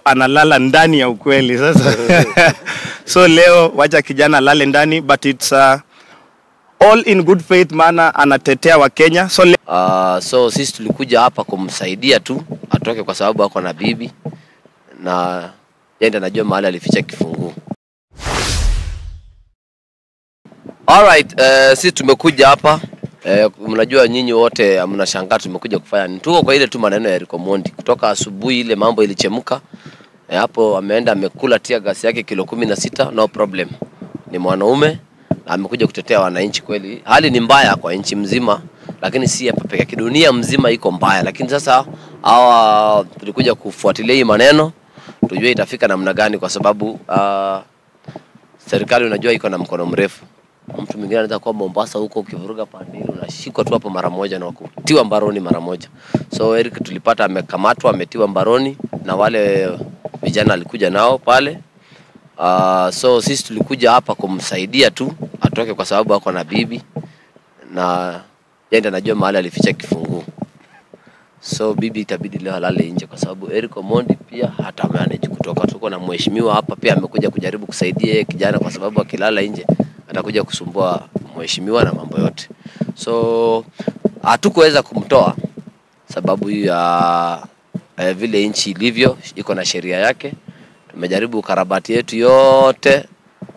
analala ndani ya ukweli sasa. So leo wacha kijana lale ndani, but it's all in good faith, maana anatetea wa Kenya. So sisi tulikuja hapa kumsaidia tu atoke kwa sababu ako na bibi na yeye ndiye anajua mahali alificha kifunguo. Alright, sisi tumekuja hapa, mnajua nyinyi wote mnashangaa tumekuja kufanya nini. Tuko kwa ile tu maneno ya Omondi. Kutoka asubuhi ile mambo ilichemuka. Hapo ameenda amekula tia gas yake kilo 16, no problem. Ni mwanaume na amekuja kutetea wananchi kweli. Hali ni mbaya kwa nchi mzima, lakini si hapa pekee, dunia mzima iko mbaya. Lakini sasa hawa tulikuja kufuatilia hii maneno, tujue itafika namna gani, kwa sababu serikali unajua iko na mkono mrefu. Mtu mwingine anaweza kuwa Mombasa huko, ukivuruga pande ile unashikwa tu hapo mara moja na kutiwa mbaroni mara moja. So Eric tulipata amekamatwa, ametiwa mbaroni na wale vijana alikuja nao pale. So sisi tulikuja hapa kumsaidia tu atoke kwa sababu ako na bibi na yeye ndiye anajua mahali alificha kifunguo. So bibi itabidi leo halale nje kwa sababu Eric Omondi pia hata manage kutoka. Tuko na mheshimiwa hapa pia amekuja kujaribu kusaidia kijana, kwa sababu akilala nje atakuja kusumbua mheshimiwa na mambo yote. So hatukuweza kumtoa sababu ya vile nchi ilivyo, iko na sheria yake. Tumejaribu karabati yetu yote,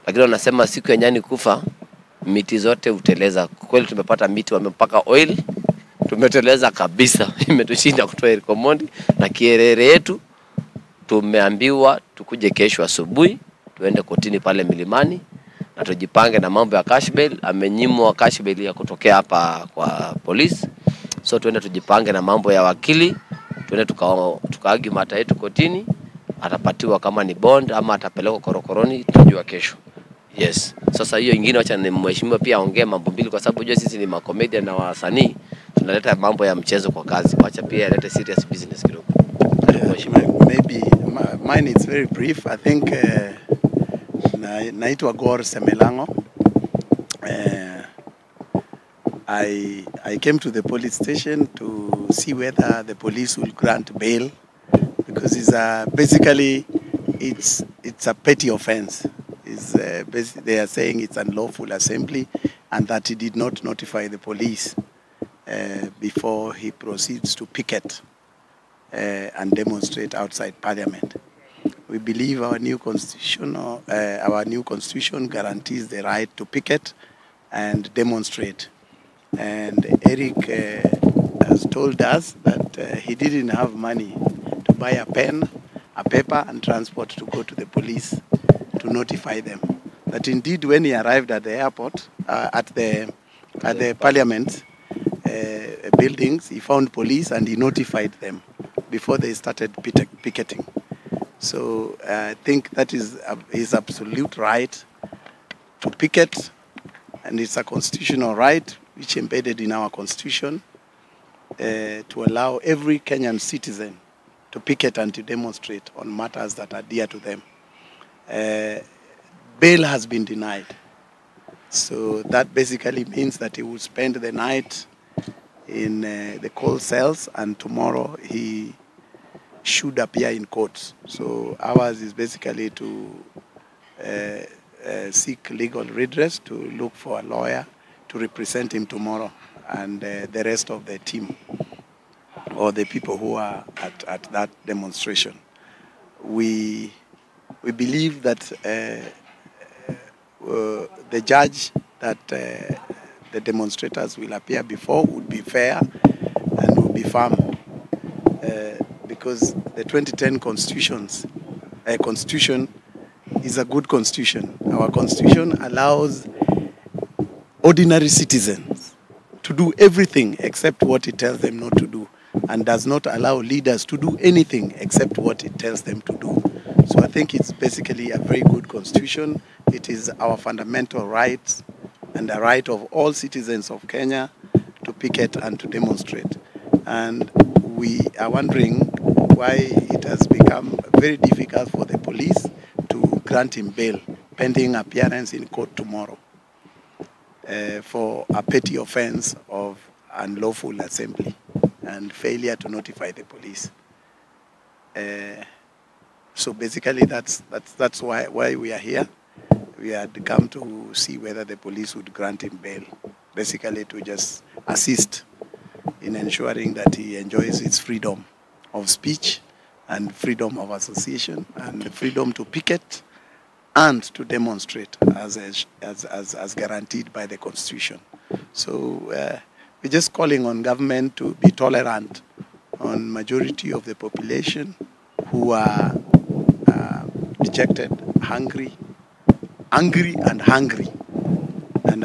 lakini wanasema siku ya nyani kufa miti zote uteleza. Kweli tumepata miti wamepaka oil, tumeteleza kabisa. Imetushinda kutoa Eric Omondi na kierere yetu. Tumeambiwa tukuje kesho asubuhi tuende kotini pale Milimani na tujipange na mambo ya cash bail. Amenyimwa cash bail ya kutokea hapa kwa polisi. So tuende tujipange na mambo ya wakili, tuende tukaagi mata yetu kotini, atapatiwa kama ni bond ama atapelekwa korokoroni, tujua kesho. Yes. Sasa hiyo ingine acha ni mheshimiwa pia aongee mambo mbili, kwa sababu unajua sisi ni makomedia na wasanii, tunaleta mambo ya mchezo kwa kazi. Acha pia alete serious business kidogo. Maybe mine is very brief. I think naitwa Gor Semelango. I came to the police station to see whether the police will grant bail, because basically it's a petty offense. They are saying it's unlawful assembly and that he did not notify the police before he proceeds to picket and demonstrate outside Parliament. We believe our new constitution guarantees the right to picket and demonstrate. And Eric has told us that he didn't have money to buy a pen, a paper, and transport to go to the police to notify them. That indeed, when he arrived at the airport, at the Parliament buildings, he found police and he notified them before they started picketing. So I think that is his absolute right to picket, and it's a constitutional right which embedded in our constitution to allow every Kenyan citizen to picket and to demonstrate on matters that are dear to them. Bail has been denied. So that basically means that he will spend the night in the cold cells, and tomorrow he should appear in court. So ours is basically to seek legal redress, to look for a lawyer to represent him tomorrow, and the rest of the team or the people who are at that demonstration. We believe that the judge that the demonstrators will appear before would be fair and would be firm, because the 2010 constitution is a good constitution. Our constitution allows ordinary citizens to do everything except what it tells them not to do, and does not allow leaders to do anything except what it tells them to do. So I think it's basically a very good constitution. It is our fundamental rights and the right of all citizens of Kenya to picket and to demonstrate. And we are wondering why it has become very difficult for the police to grant him bail pending appearance in court tomorrow for a petty offense of unlawful assembly and failure to notify the police. So basically, that's why we are here. We had come to see whether the police would grant him bail, basically to just assist in ensuring that he enjoys his freedom of speech and freedom of association and the freedom to picket and to demonstrate as guaranteed by the Constitution. So we're just calling on government to be tolerant on majority of the population who are dejected, angry and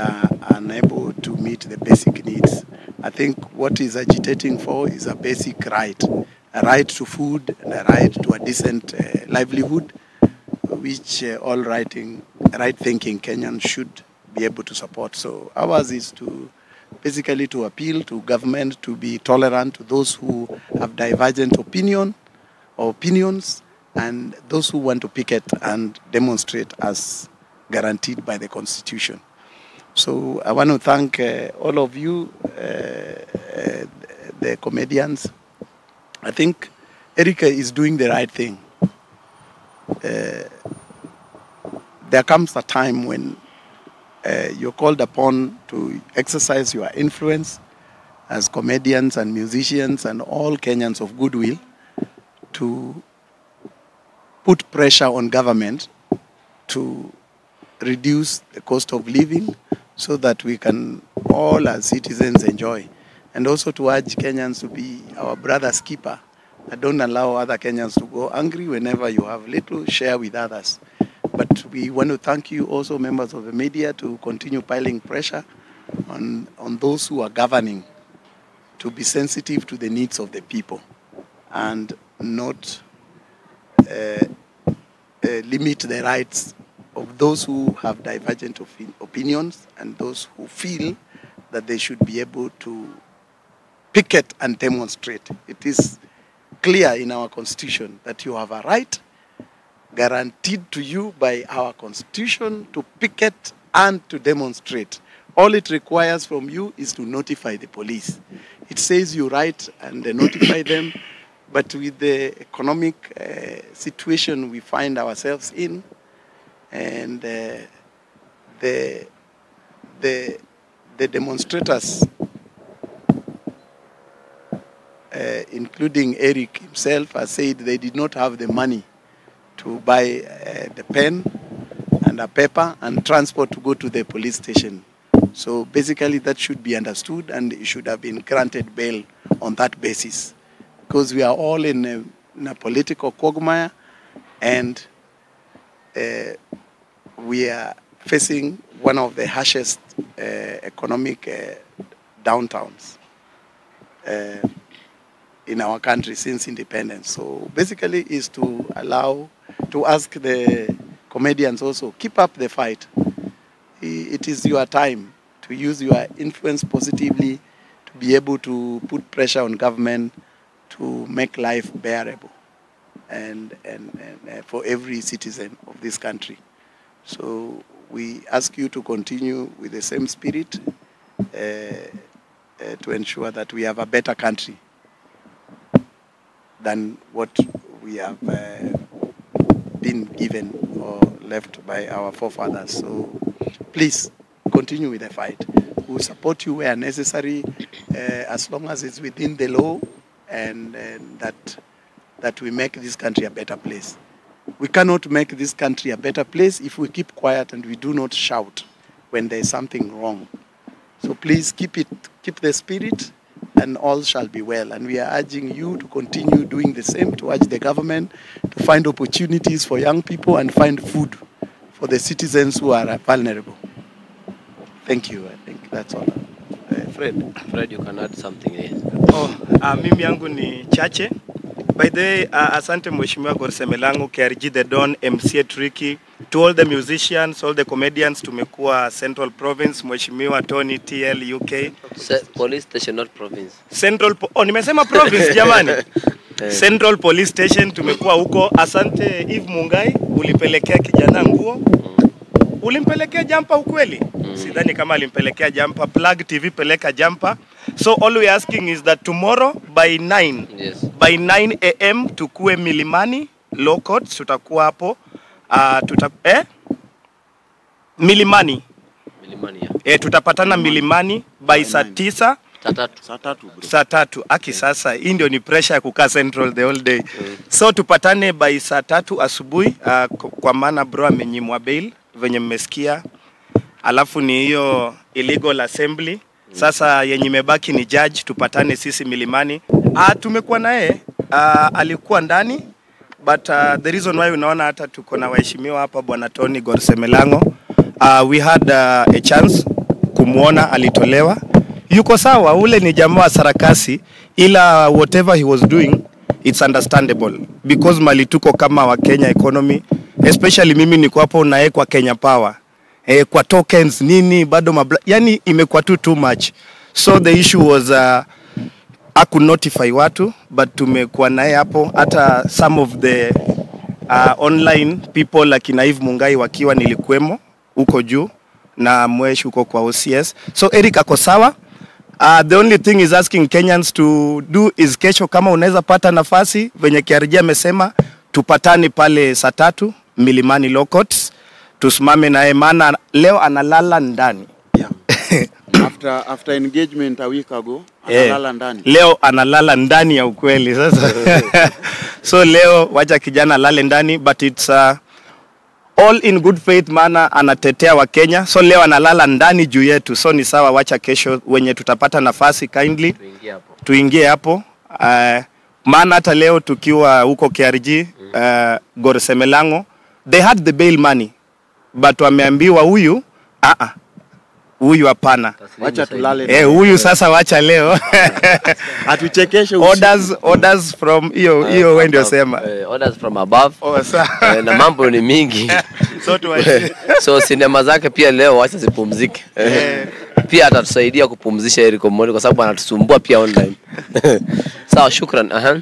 are unable to meet the basic needs. I think what is agitating for is a basic right, a right to food and a right to a decent livelihood, which all right-thinking Kenyans should be able to support. So ours is to basically to appeal to government to be tolerant to those who have divergent opinions and those who want to picket and demonstrate as guaranteed by the Constitution. So I want to thank all of you, the comedians. I think Erica is doing the right thing. There comes a time when you're called upon to exercise your influence as comedians and musicians and all Kenyans of goodwill to put pressure on government to reduce the cost of living so that we can all as citizens enjoy. And also to urge Kenyans to be our brother's keeper. And don't allow other Kenyans to go hungry. Whenever you have little, share with others. But we want to thank you also, members of the media, to continue piling pressure on those who are governing to be sensitive to the needs of the people and not limit the rights of those who have divergent opinions and those who feel that they should be able to picket and demonstrate. It is clear in our Constitution that you have a right guaranteed to you by our Constitution to picket and to demonstrate. All it requires from you is to notify the police. It says you write and notify them, but with the economic situation we find ourselves in, and the demonstrators, including Eric himself, has said they did not have the money to buy the pen and a paper and transport to go to the police station. So basically that should be understood, and it should have been granted bail on that basis, because we are all in a political quagmire, and we are facing one of the harshest economic downtowns in our country since independence. So basically is to ask the comedians also, keep up the fight. It is your time to use your influence positively to be able to put pressure on government to make life bearable and for every citizen of this country. So we ask you to continue with the same spirit to ensure that we have a better country than what we have been given or left by our forefathers. So please continue with the fight. We'll support you where necessary, as long as it's within the law, and that we make this country a better place. We cannot make this country a better place if we keep quiet and we do not shout when there is something wrong. So please keep the spirit, and all shall be well. And we are urging you to continue doing the same, to urge the government to find opportunities for young people and find food for the citizens who are vulnerable. Thank you. I think that's all. Fred, you can add something here. Mimi yangu ni chache. By the way, asante Mheshimiwa Gorsemelangu, KRG The Don, MCA Tricky, to all the musicians, all the comedians, tumekuwa Central Province, Mheshimiwa Tony, TL, UK. Police station, not province. Nimesema province, jamani. Central Police Station, tumekuwa huko. Asante Eve Mungai, ulipelekea kijana nguo. Ulimpelekea jampa ukweli? Sidhani kama alimpelekea jampa. Plug TV peleka jampa. So all we asking is that tomorrow by 9 a.m. tukue Milimani Law Courts, tutakuwa hapo Milimani. Tutapatana Milimani by saa 9 saa 3. Aki sasa hii ndio ni pressure ya kukaa Central the whole day. So tupatane by saa 3 asubuhi, kwa maana bro amenyimwa bail venye mmesikia. Alafu ni hiyo illegal assembly. Sasa yenye imebaki ni judge, tupatane sisi Milimani. Tumekuwa naye, alikuwa ndani, but the reason why unaona hata tuko na waheshimiwa hapa bwana Tony Gorsemelango, we had a chance kumuona, alitolewa. Yuko sawa, ule ni jamaa wa sarakasi, ila whatever he was doing, it's understandable. Because mali tuko kama wa Kenya economy, especially mimi niko hapo na kwa Kenya Power. Kwa tokens nini, bado yani imekuwa too much. So the issue was, aku notify watu, but tumekuwa naye hapo. Hata some of the online people like Naive Mungai wakiwa nilikuwemo huko juu, na Mwesh huko kwa OCS. So Eric ako sawa. The only thing is asking Kenyans to do is kesho kama unaweza pata nafasi venye Kiarjia amesema, tupatani pale saa 3 Milimani Law Courts, tusimame naye maana leo analala ndani. Yeah. after engagement a week ago, analala ndani. Leo analala ndani ya ukweli sasa. So leo wacha kijana lale ndani, but it's all in good faith, maana anatetea wa Kenya. So leo analala ndani juu yetu. So ni sawa, wacha kesho wenye tutapata nafasi kindly tuingie hapo. Maana hata leo tukiwa huko KRG, Gorsemelango, they had the bail money, but wameambiwa huyu huyu hapana, wacha tulale. Huyu sasa wacha leo. Atuchekeshe orders from hiyo wewe ndio sema. Orders from above. Na mambo ni mingi. So sinema zake pia leo wacha zipumzike. Pia atatusaidia kupumzisha Eric Omondi kwa sababu anatusumbua pia online. Sawa, shukran. Inasemekana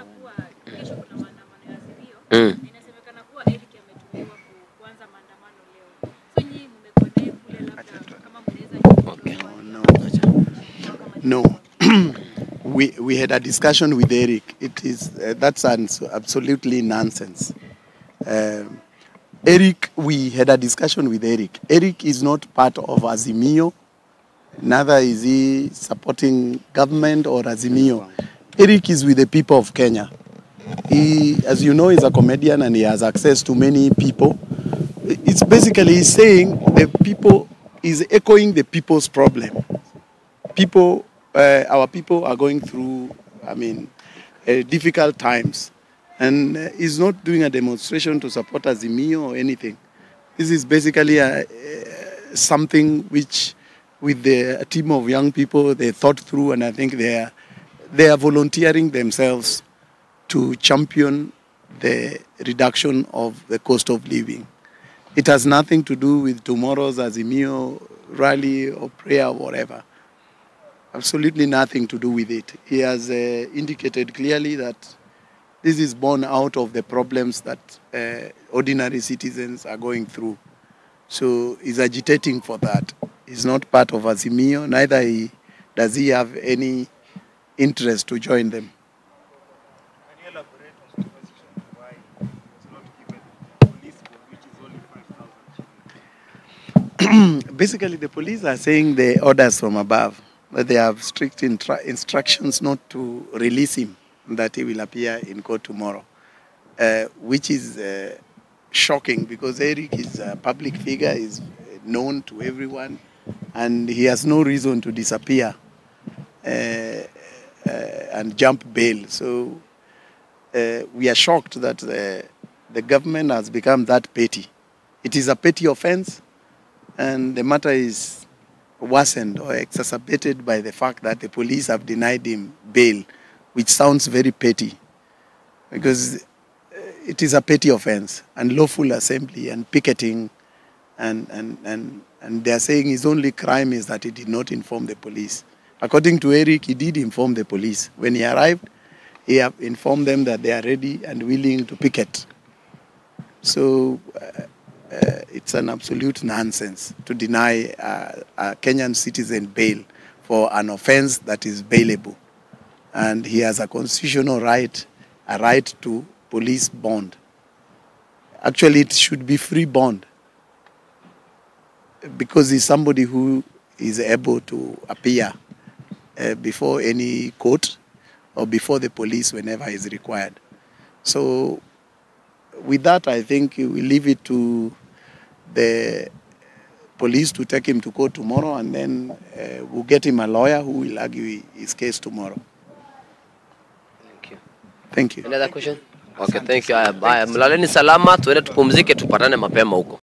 kuwa kesho kuna maandamano ya Azimio. Inasemekana kuwa Eric ametumiwa kuanza maandamano leo. So nyinyi mmekuwa naye kule, labda kama mnaweza No. we had a discussion with Eric. It is that's absolutely nonsense. Eric, we had a discussion with Eric. Eric is not part of Azimio. Neither is he supporting government or Azimio. Eric is with the people of Kenya. He, as you know, is a comedian and he has access to many people. It's basically saying the people, is echoing the people's problem. People, our people are going through, difficult times. And he's not doing a demonstration to support Azimio or anything. This is basically something which, with a team of young people, they thought through, and I think they are volunteering themselves to champion the reduction of the cost of living. It has nothing to do with tomorrow's Azimio rally or prayer or whatever. Absolutely nothing to do with it. He has indicated clearly that this is born out of the problems that ordinary citizens are going through. So he's agitating for that. He's not part of Azimio, neither does he have any interest to join them. Can you elaborate on the position why it's not given police which is only 5,000? Basically, the police are saying the orders from above, that they have strict instructions not to release him, that he will appear in court tomorrow, which is shocking because Eric is a public figure, is known to everyone, and he has no reason to disappear and jump bail. So we are shocked that the government has become that petty. It is a petty offense, and the matter is worsened or exacerbated by the fact that the police have denied him bail, which sounds very petty, because it is a petty offense, and lawful assembly and picketing, and they are saying his only crime is that he did not inform the police. According to Eric, he did inform the police. When he arrived, he have informed them that they are ready and willing to picket. So it's an absolute nonsense to deny a Kenyan citizen bail for an offense that is bailable. And he has a constitutional right, a right to police bond. Actually, it should be free bond, because he's somebody who is able to appear before any court or before the police whenever is required. So with that, I think we leave it to the police to take him to court tomorrow, and then we'll get him a lawyer who will argue his case tomorrow. Thank you. Thank you. Any other question? Okay, thank you. Bye. Mlaleni salama, tuende tupumzike, tupatane mapema huko.